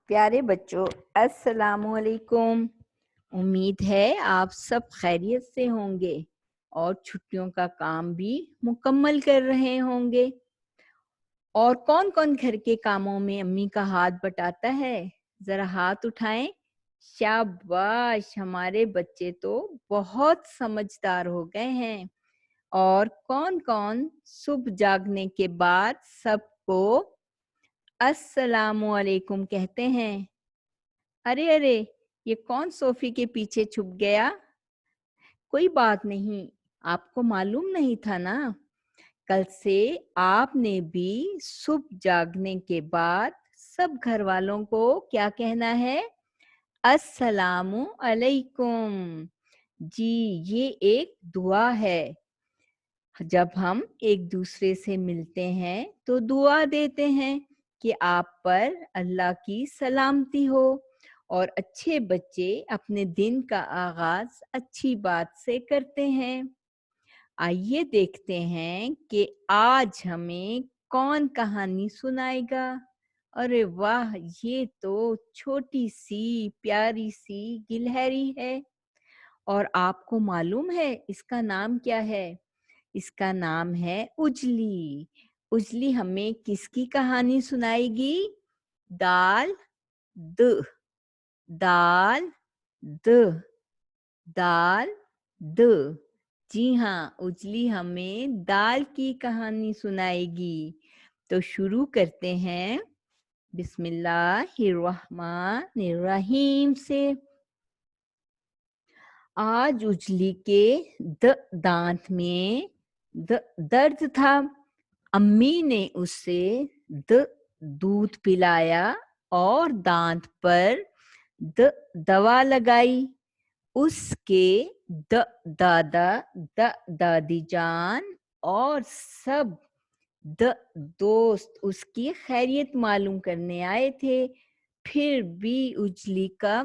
پیارے بچوں، السلام علیکم۔ امید ہے آپ سب خیریت سے ہوں گے اور چھٹیوں کا کام بھی مکمل کر رہے ہوں گے۔ اور کون کون گھر کے کاموں میں امی کا ہاتھ بٹاتا ہے؟ ذرا ہاتھ اٹھائیں۔ شاباش، ہمارے بچے تو بہت سمجھدار ہو گئے ہیں۔ اور کون کون صبح جاگنے کے بعد سب کو السلام علیکم کہتے ہیں؟ ارے ارے، یہ کون صوفی کے پیچھے چھپ گیا؟ کوئی بات نہیں، آپ کو معلوم نہیں تھا نا؟ کل سے آپ نے بھی صبح جاگنے کے بعد سب گھر والوں کو کیا کہنا ہے؟ السلام علیکم۔ جی، یہ ایک دعا ہے۔ جب ہم ایک دوسرے سے ملتے ہیں تو دعا دیتے ہیں کہ آپ پر اللہ کی سلامتی ہو، اور اچھے بچے اپنے دن کا آغاز اچھی بات سے کرتے ہیں۔ آئیے دیکھتے ہیں کہ آج ہمیں کون کہانی سنائے گا۔ ارے واہ، یہ تو چھوٹی سی پیاری سی گلہری ہے، اور آپ کو معلوم ہے اس کا نام کیا ہے؟ اس کا نام ہے اجلی۔ اجلی ہمیں کس کی کہانی سنائے گی؟ دال د، دال د، دال د۔ جی ہاں، اجلی ہمیں دال کی کہانی سنائے گی۔ تو شروع کرتے ہیں بسم اللہ الرحمن الرحیم سے۔ آج اجلی کے دانت میں درد تھا۔ امی نے اسے دودھ پلایا اور دانت پر دوا لگائی۔ اس کے دادا دادی جان اور سب دوست اس کی خیریت معلوم کرنے آئے تھے، پھر بھی اجلی کا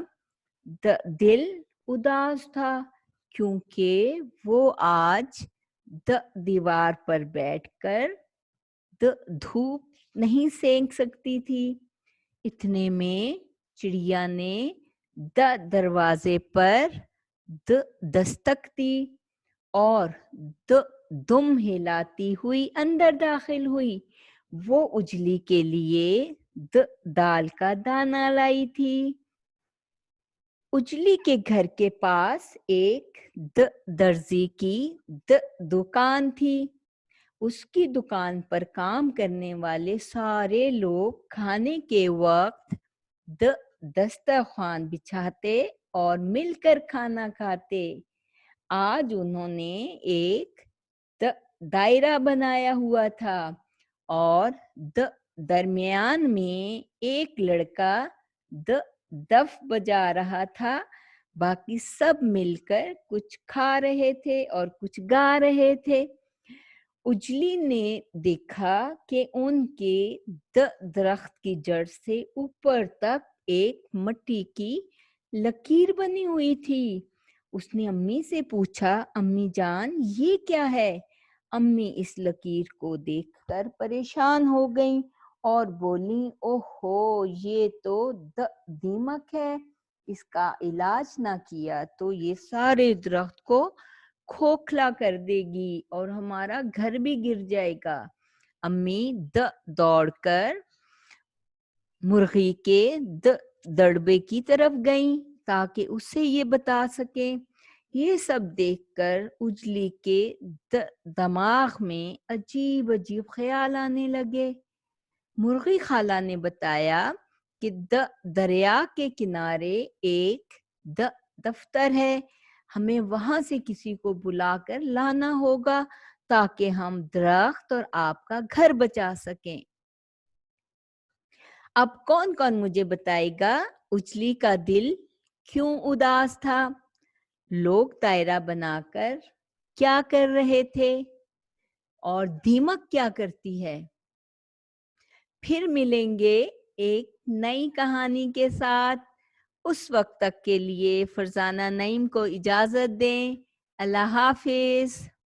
دل اداس تھا، کیونکہ وہ آج دیوار پر بیٹھ کر دھوپ نہیں سینک سکتی تھی۔ اتنے میں چڑیا نے دروازے پر دستک دی اور دم ہلاتی ہوئی اندر داخل ہوئی۔ وہ اجلی کے لیے دال کا دانہ لائی تھی۔ اجلی کے گھر کے پاس ایک درزی کی دکان تھی۔ اس کی دکان پر کام کرنے والے سارے لوگ کھانے کے وقت دسترخوان بچھاتے اور مل کر کھانا کھاتے۔ آج انہوں نے ایک دائرہ بنایا ہوا تھا اور درمیان میں ایک لڑکا دف بجا رہا تھا۔ باقی سب مل کر کچھ کھا رہے تھے اور کچھ گا رہے تھے۔ اجلی نے دیکھا کہ ان کے درخت کی جڑ سے اوپر تک ایک مٹی کی لکیر بنی ہوئی تھی۔ اس نے امی سے پوچھا، امی جان یہ کیا ہے؟ امی اس لکیر کو دیکھ کر پریشان ہو گئیں اور بولیں، اوہو، یہ تو دیمک ہے، اس کا علاج نہ کیا تو یہ سارے درخت کو کھوکھلا کر دے گی اور ہمارا گھر بھی گر جائے گا۔ امی دوڑ کر مرغی کے دڑبے کی طرف گئیں تاکہ اسے یہ بتا سکیں۔ یہ سب دیکھ کر اجلی کے دماغ میں عجیب عجیب خیال آنے لگے۔ مرغی خالہ نے بتایا کہ دریا کے کنارے ایک دفتر ہے، ہمیں وہاں سے کسی کو بلا کر لانا ہوگا تاکہ ہم درخت اور آپ کا گھر بچا سکیں۔ اب کون کون مجھے بتائے گا اجلی کا دل کیوں اداس تھا؟ لوگ دائرہ بنا کر کیا کر رہے تھے؟ اور دیمک کیا کرتی ہے؟ پھر ملیں گے ایک نئی کہانی کے ساتھ۔ اس وقت تک کے لیے فرزانہ نعیم کو اجازت دیں۔ اللہ حافظ۔